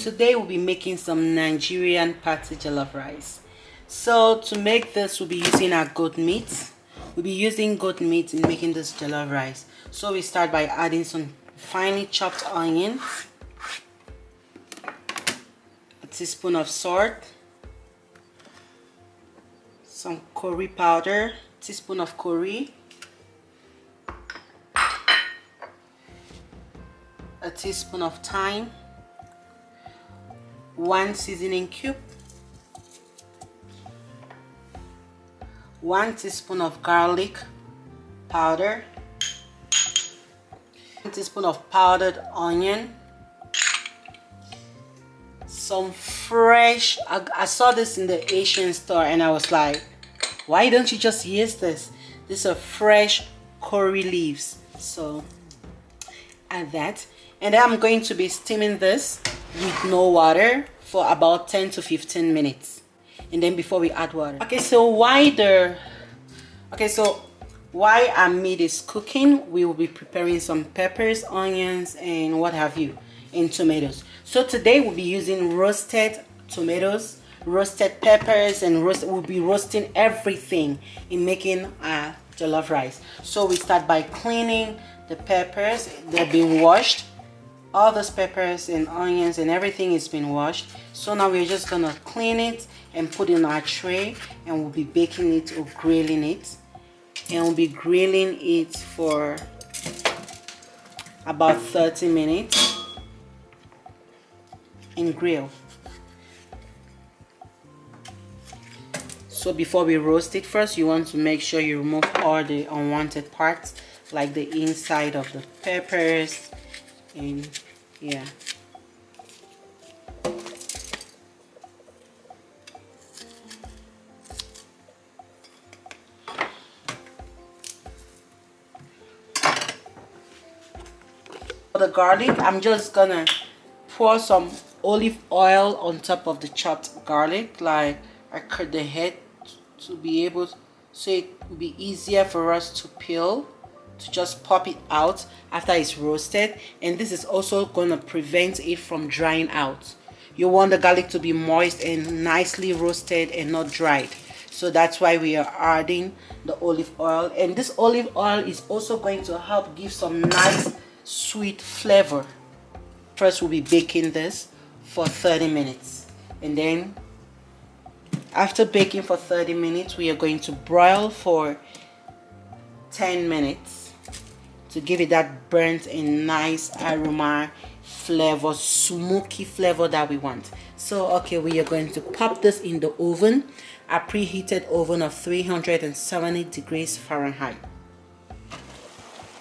today we'll be making some Nigerian party jollof rice. So to make this, we'll be using our goat meat. We'll be using goat meat in making this jollof rice. So we start by adding some finely chopped onions, a teaspoon of salt, some curry powder, teaspoon of curry, a teaspoon of thyme, 1 seasoning cube, 1 teaspoon of garlic powder, 1 teaspoon of powdered onion, some fresh, I saw this in the Asian store and I was like, why don't you just use this? These are fresh curry leaves. So add that, and then I'm going to be steaming this with no water for about 10 to 15 minutes, and then before we add water. Okay, so while our meat is cooking, we will be preparing some peppers, onions, and what have you, and tomatoes. So today we'll be using roasted tomatoes, roasted peppers, and we'll be roasting everything in making our jollof rice. So we start by cleaning the peppers. They've been washed. All those peppers and onions and everything is been washed. So now we're just gonna clean it and put in our tray, and we'll be baking it or grilling it, and we'll be grilling it for about 30 minutes in grill. So before we roast it, first you want to make sure you remove all the unwanted parts, like the inside of the peppers, and yeah. For the garlic, I'm just gonna pour some olive oil on top of the chopped garlic, like I cut the head to be able, so it will be easier for us to peel, to just pop it out after it's roasted. And this is also going to prevent it from drying out. You want the garlic to be moist and nicely roasted and not dried. So that's why we are adding the olive oil, and this olive oil is also going to help give some nice sweet flavor. First we'll be baking this for 30 minutes, and then after baking for 30 minutes we are going to broil for 10 minutes to give it that burnt and nice aroma, flavor, smoky flavor that we want. So okay, we are going to pop this in the oven, a preheated oven of 370 degrees Fahrenheit.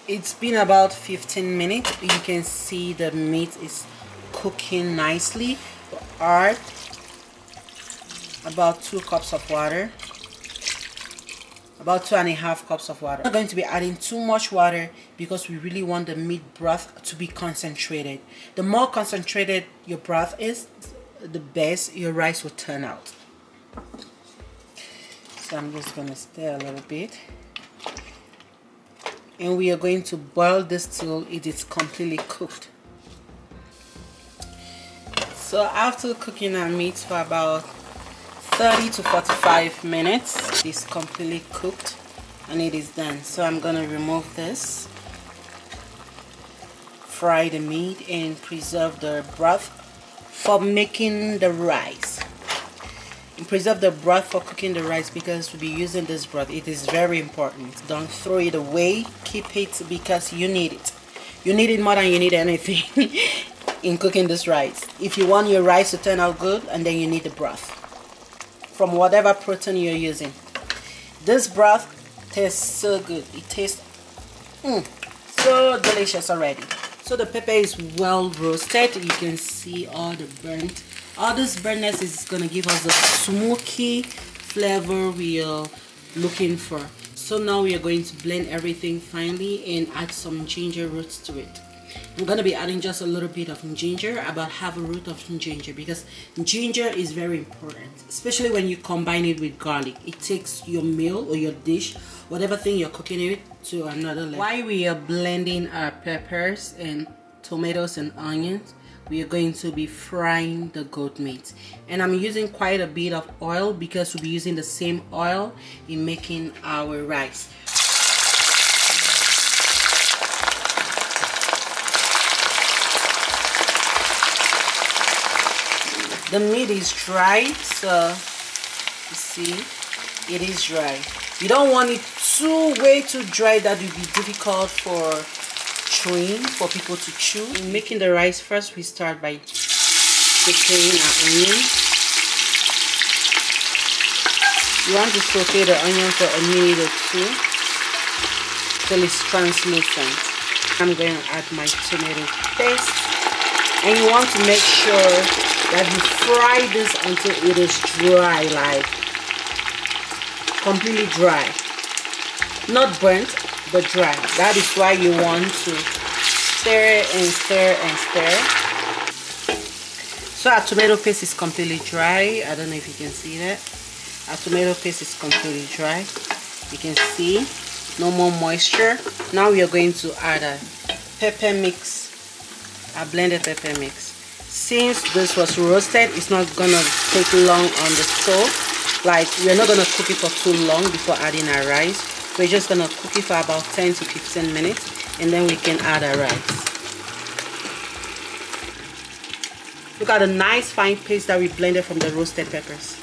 It's been about 15 minutes. You can see the meat is cooking nicely. Add about 2 cups of water, about 2.5 cups of water. I'm not going to be adding too much water because we really want the meat broth to be concentrated. The more concentrated your broth is, the best your rice will turn out. So I'm just going to stir a little bit, and we are going to boil this till it is completely cooked. So after cooking our meat for about 30 to 45 minutes, it's completely cooked and it is done. So I'm gonna remove this, fry the meat, and preserve the broth for making the rice. And preserve the broth for cooking the rice because we'll be using this broth. It is very important. Don't throw it away. Keep it because you need it. You need it more than you need anything in cooking this rice. If you want your rice to turn out good, and then you need the broth from whatever protein you're using. This broth tastes so good. It tastes so delicious already. So the pepper is well roasted. You can see all the burnt. All this burntness is going to give us the smoky flavor we are looking for. So now we are going to blend everything finely and add some ginger roots to it. I'm going to be adding just a little bit of ginger, about half a root of ginger, because ginger is very important, especially when you combine it with garlic. It takes your meal or your dish, whatever thing you're cooking it to another level. While we are blending our peppers and tomatoes and onions, we are going to be frying the goat meat, and I'm using quite a bit of oil because we'll be using the same oil in making our rice. The meat is dry, so you see it is dry. You don't want it way too dry that will be difficult for chewing, for people to chew. In making the rice, first we start by sauteing our onion. You want to saute the onion for a minute or two till it's translucent. I'm going to add my tomato paste, and you want to make sure that you fry this until it is dry, like completely dry, not burnt but dry. That is why you want to stir and stir and stir. So our tomato paste is completely dry. I don't know if you can see that. Our tomato paste is completely dry. You can see no more moisture. Now we are going to add a pepper mix, a blended pepper mix. Since this was roasted, it's not gonna take long on the stove. Like, we're not gonna cook it for too long before adding our rice. We're just gonna cook it for about 10 to 15 minutes, and then we can add our rice. Look at the nice fine paste that we blended from the roasted peppers.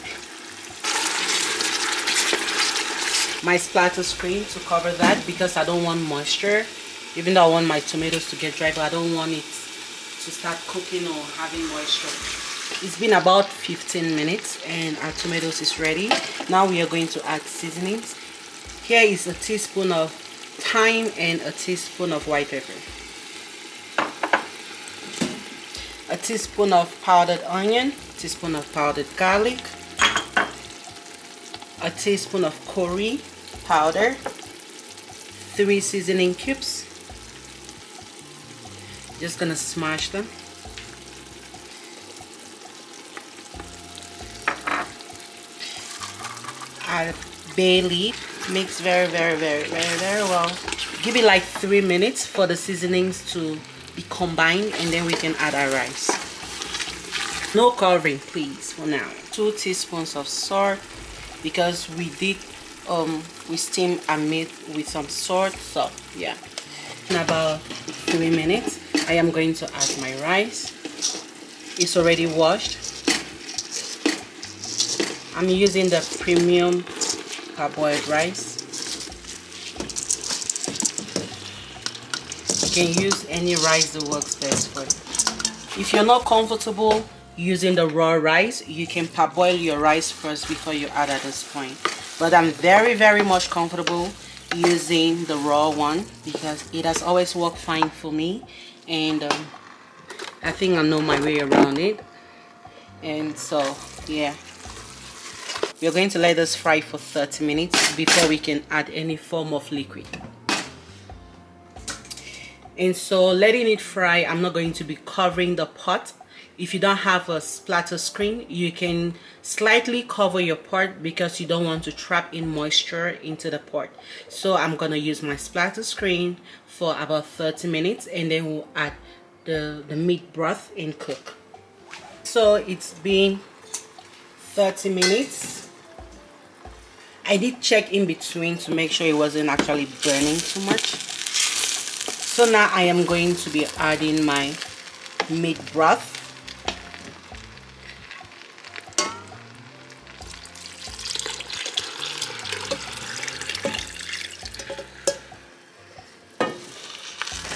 My splatter screen to cover that because I don't want moisture, even though I want my tomatoes to get dry, but I don't want it to start cooking or having moisture. It's been about 15 minutes and our tomatoes is ready. Now we are going to add seasonings. Here is a teaspoon of thyme and a teaspoon of white pepper, a teaspoon of powdered onion, a teaspoon of powdered garlic, a teaspoon of curry powder, 3 seasoning cubes. Just gonna smash them. Add bay leaf. Mix very well. Give it like 3 minutes for the seasonings to be combined, and then we can add our rice. No covering, please, for now. 2 teaspoons of salt because we did we steam our meat with some salt. So yeah, in about 3 minutes I am going to add my rice. It's already washed. I'm using the premium parboiled rice. You can use any rice that works best for you. If you're not comfortable using the raw rice, you can parboil your rice first before you add at this point. But I'm very much comfortable using the raw one because it has always worked fine for me, and I think I know my way around it. And so yeah, we're going to let this fry for 30 minutes before we can add any form of liquid. And so letting it fry, I'm not going to be covering the pot. If you don't have a splatter screen, you can slightly cover your pot because you don't want to trap in moisture into the pot. So I'm gonna use my splatter screen for about 30 minutes, and then we'll add the meat broth and cook. So it's been 30 minutes. I did check in between to make sure it wasn't actually burning too much. So now I am going to be adding my meat broth.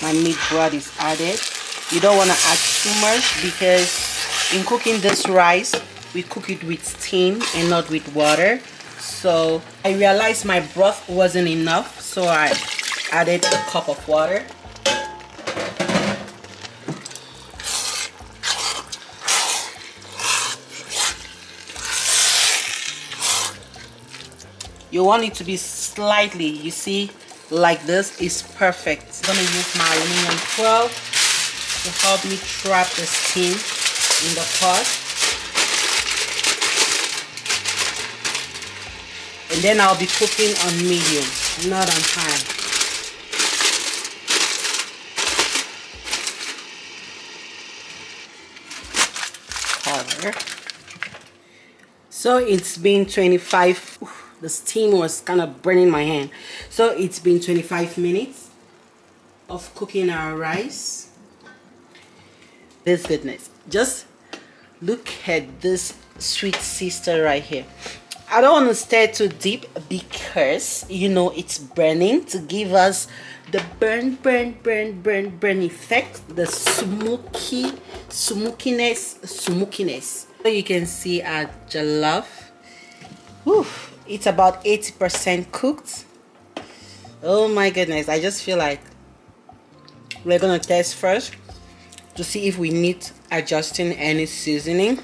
My meat broth is added. You don't want to add too much because in cooking this rice, we cook it with steam and not with water. So I realized my broth wasn't enough, so I added a cup of water. You want it to be slightly, you see, like this is perfect. I'm gonna use my aluminum foil to help me trap the steam in the pot. And then I'll be cooking on medium, not on high. water. So it's been 25. The steam was kind of burning my hand. So it's been 25 minutes of cooking our rice. This goodness, just look at this sweet sister right here. I don't want to stir too deep because you know it's burning, to give us the burn effect, the smokiness. So you can see our jollof. Whew, it's about 80% cooked. Oh my goodness, I just feel like we're gonna test first to see if we need adjusting any seasoning.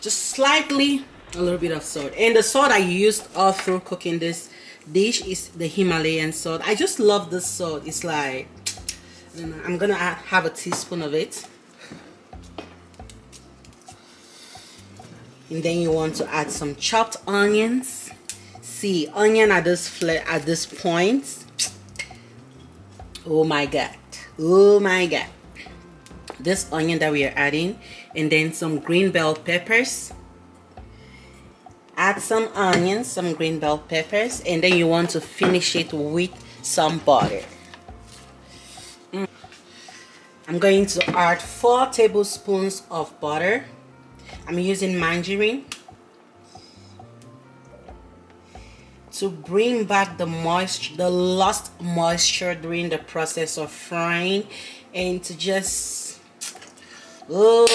Just slightly, a little bit of salt. And the salt I used all through cooking this dish is the Himalayan salt. I just love this salt. It's like, I don't know, I'm gonna have a teaspoon of it. And then you want to add some chopped onions. See, onion at this point. Oh my god. Oh my god. This onion that we are adding, and then some green bell peppers. Add some onions, some green bell peppers, and then you want to finish it with some butter. I'm going to add 4 tablespoons of butter. I'm using margarine to bring back the moisture, the lost moisture during the process of frying, and to just, oh,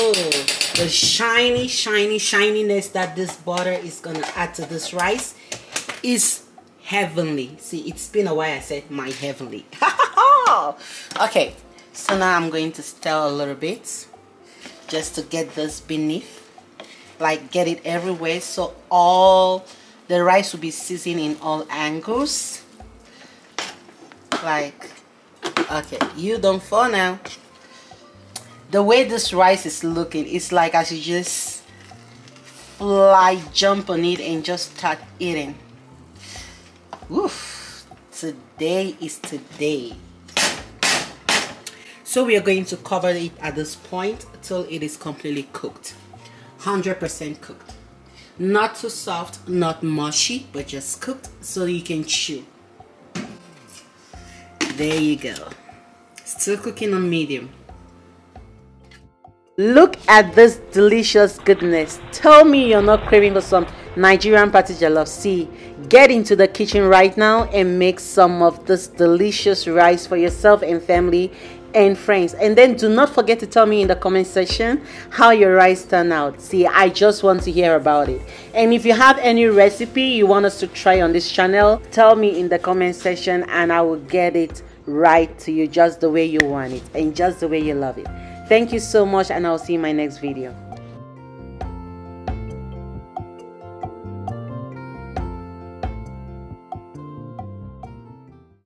the shininess that this butter is gonna add to this rice is heavenly. See, it's been a while I said my heavenly. Okay, so now I'm going to stir a little bit just to get this beneath, like get it everywhere, so all the rice will be seasoned in all angles. Like, okay, you don't fall now. The way this rice is looking, it's like I should just jump on it and just start eating. Oof, today is today. So we are going to cover it at this point till it is completely cooked, 100% cooked. Not too soft, not mushy, but just cooked so you can chew. There you go. Still cooking on medium. Look at this delicious goodness. Tell me you're not craving for some Nigerian party jollof. See, get into the kitchen right now and make some of this delicious rice for yourself and family and friends. And then do not forget to tell me in the comment section how your rice turned out. See, I just want to hear about it. And if you have any recipe you want us to try on this channel, tell me in the comment section and I will get it right to you just the way you want it and just the way you love it. Thank you so much, and I'll see you in my next video.